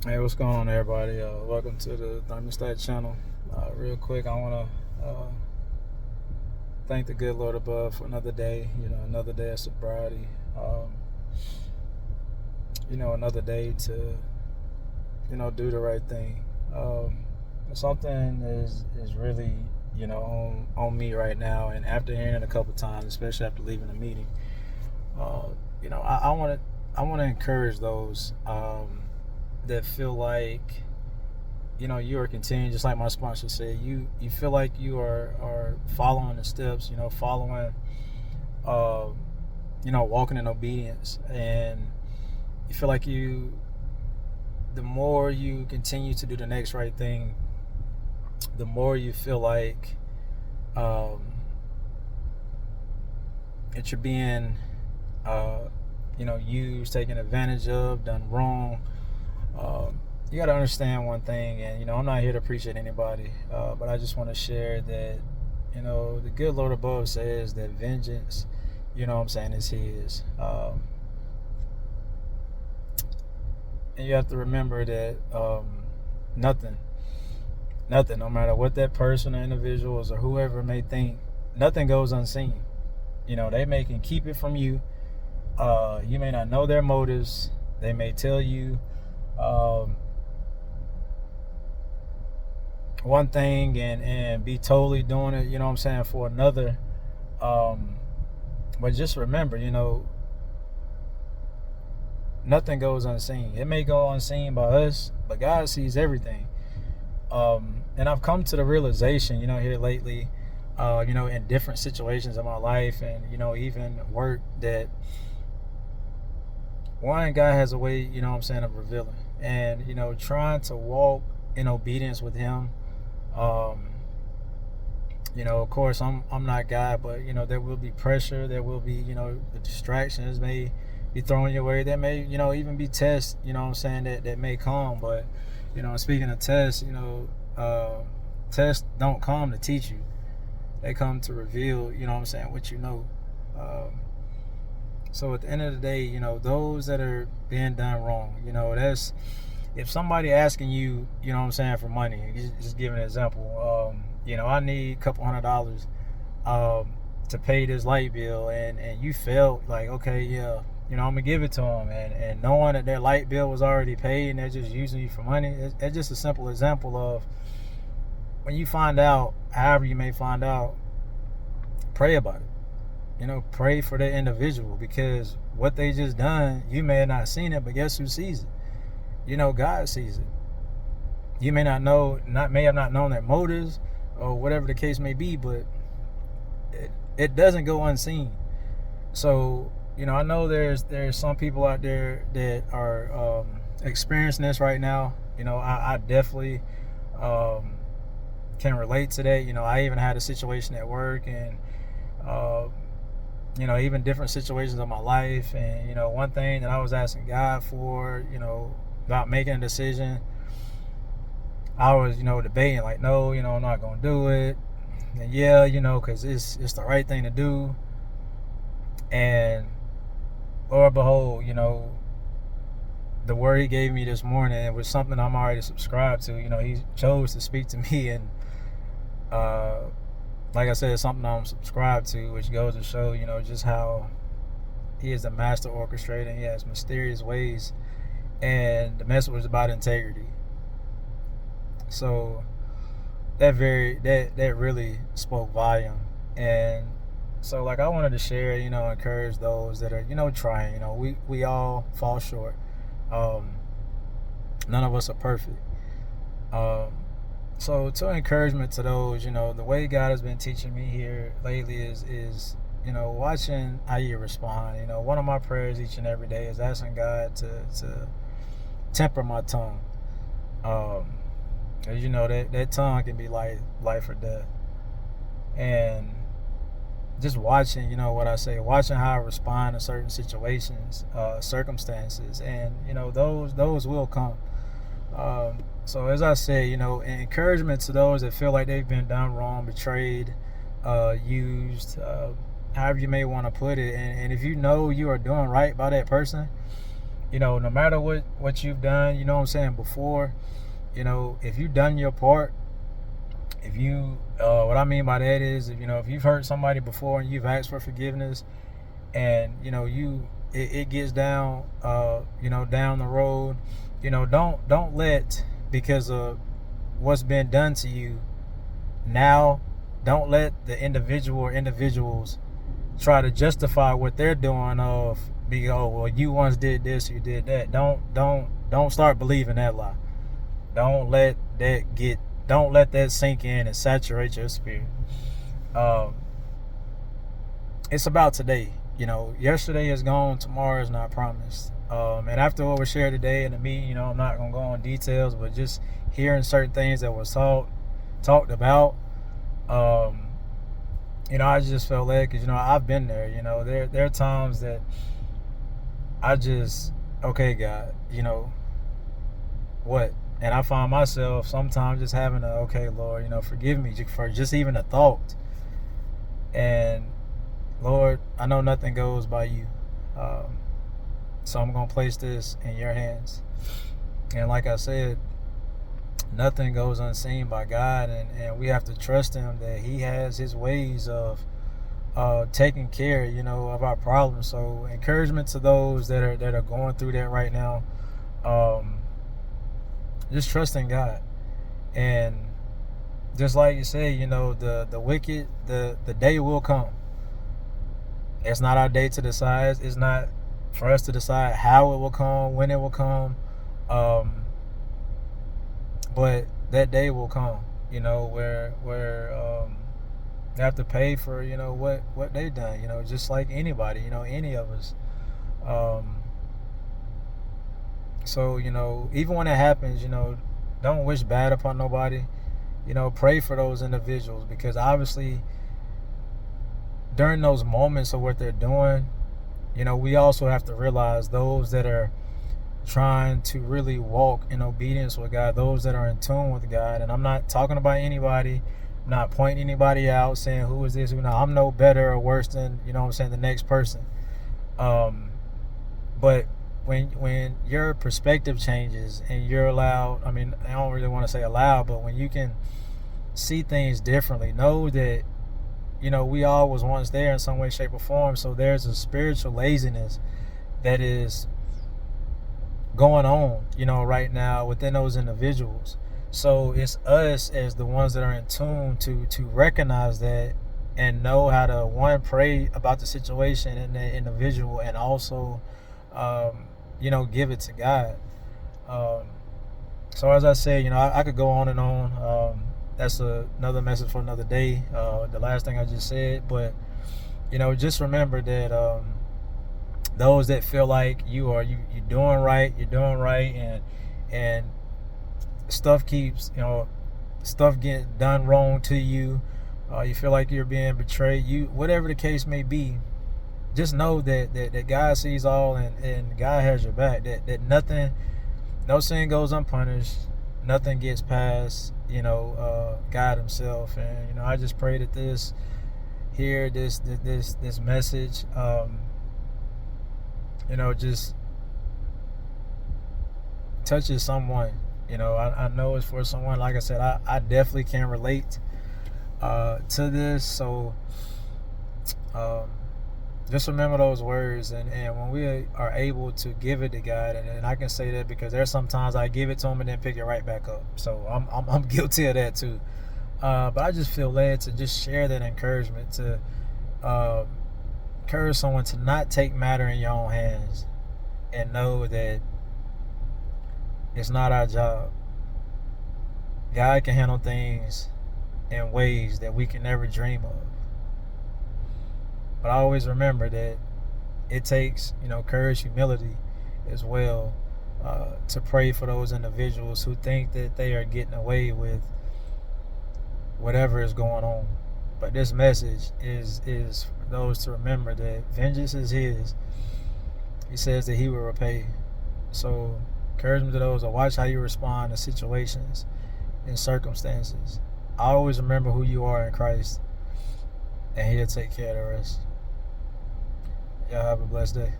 Hey, what's going on, everybody? Welcome to the Thermostat channel. Real quick, I want to thank the good Lord above for another day. Another day of sobriety. Another day to do the right thing. Something is really on me right now, and after hearing it a couple times, especially after leaving the meeting, I want to encourage those that feel like you are continuing, just like my sponsor said, you feel like you are following the steps, following uh walking in obedience, and you feel like the more you continue to do the next right thing, the more you feel like um that you're being uh used, taken advantage of, done wrong. You got to understand one thing, and I'm not here to preach at anybody, but I just want to share that the good Lord above says that vengeance, is His, and you have to remember that nothing, no matter what that person or individuals or whoever may think, nothing goes unseen. They may can keep it from you. You may not know their motives. They may tell you one thing and be totally doing it, for another. But just remember, nothing goes unseen. It may go unseen by us, but God sees everything. And I've come to the realization, here lately, in different situations in my life, and even work, that one, God has a way, of revealing, and trying to walk in obedience with Him. Of course, I'm not God, but there will be pressure. There will be the distractions may be thrown your way. There may even be tests. That may come. But speaking of tests, tests don't come to teach you. They come to reveal what you know. So at the end of the day, those that are being done wrong, that's, if somebody asking you, for money, just give an example. I need a couple $100 to pay this light bill, and you felt like, okay, yeah, I'm gonna give it to them, and knowing that their light bill was already paid and they're just using you for money. It's just a simple example of, when you find out, however you may find out, pray about it. Pray for the individual, because what they just done, you may have not seen it, but guess who sees it? God sees it. You may may have not known their motives or whatever the case may be, but it doesn't go unseen. So I know there's some people out there that are experiencing this right now. I definitely can relate to that. I even had a situation at work, and even different situations of my life. And one thing that I was asking God for, about making a decision, I was debating, like, no, I'm not gonna do it, and yeah, because it's the right thing to do. And Lord behold, the word He gave me this morning was something I'm already subscribed to. He chose to speak to me, and like I said, it's something I'm subscribed to, which goes to show, just how He is the master orchestrator. He has mysterious ways, and the message was about integrity. So that really spoke volume. And so, like, I wanted to share, encourage those that are, trying. We all fall short. None of us are perfect. So to encouragement to those, the way God has been teaching me here lately is watching how you respond. One of my prayers each and every day is asking God to temper my tongue. As that tongue can be life or death. And just watching, what I say, watching how I respond to certain situations, circumstances, and those will come. So as I say, encouragement to those that feel like they've been done wrong, betrayed, used, however you may want to put it. And if you are doing right by that person, no matter what you've done, you know what I'm saying, before, if you've done your part, if you, what I mean by that is, if you've hurt somebody before and you've asked for forgiveness, and it gets down, down the road, don't let, because of what's been done to you now, don't let the individual or individuals try to justify what they're doing well, you once did this, you did that. Don't start believing that lie. Don't let that sink in and saturate your spirit. It's about today. Yesterday is gone, tomorrow is not promised. And after what was shared today in the meeting, I'm not gonna go on details, but just hearing certain things that was talked about, I just felt led, because I've been there. There are times that I just, okay, God, what? And I find myself sometimes just having okay, Lord, forgive me for just even a thought. And Lord, I know nothing goes by you. So I'm going to place this in your hands. And like I said, nothing goes unseen by God. And we have to trust him that he has his ways of taking care, of our problems. So encouragement to those that are going through that right now. Just trust in God. And just like you say, the wicked, the day will come. It's not our day to decide. It's not for us to decide how it will come, when it will come. But that day will come, where they have to pay for, what they've done, just like anybody, any of us. So, even when it happens, don't wish bad upon nobody. Pray for those individuals, because obviously during those moments of what they're doing, we also have to realize those that are trying to really walk in obedience with God, those that are in tune with God. And I'm not talking about anybody, I'm not pointing anybody out, saying who is this, who not. I'm no better or worse than, the next person. But when your perspective changes and you're allowed, I don't really want to say allowed, but when you can see things differently, know that, we all was once there in some way, shape, or form. So there's a spiritual laziness that is going on, right now within those individuals. So it's us as the ones that are in tune to recognize that and know how to, one, pray about the situation and the individual, and also, give it to God. So as I said, I could go on and on. That's another message for another day. The last thing I just said, but just remember that those that feel like you're doing right, and stuff keeps, stuff getting done wrong to you. You feel like you're being betrayed. Whatever the case may be, just know that God sees all, and God has your back. That nothing, no sin goes unpunished. Nothing gets past, God himself. And, I just pray that this message, just touches someone. I know it's for someone. Like I said, I definitely can relate to this. So just remember those words, and when we are able to give it to God, and I can say that because there's sometimes I give it to him and then pick it right back up. So I'm guilty of that too. But I just feel led to just share that encouragement, to encourage someone to not take matter in your own hands, and know that it's not our job. God can handle things in ways that we can never dream of. But I always remember that it takes, courage, humility as well, to pray for those individuals who think that they are getting away with whatever is going on. But this message is for those to remember that vengeance is his. He says that he will repay. So encouragement to those to watch how you respond to situations and circumstances. I always remember who you are in Christ, and he'll take care of the rest. Y'all have a blessed day.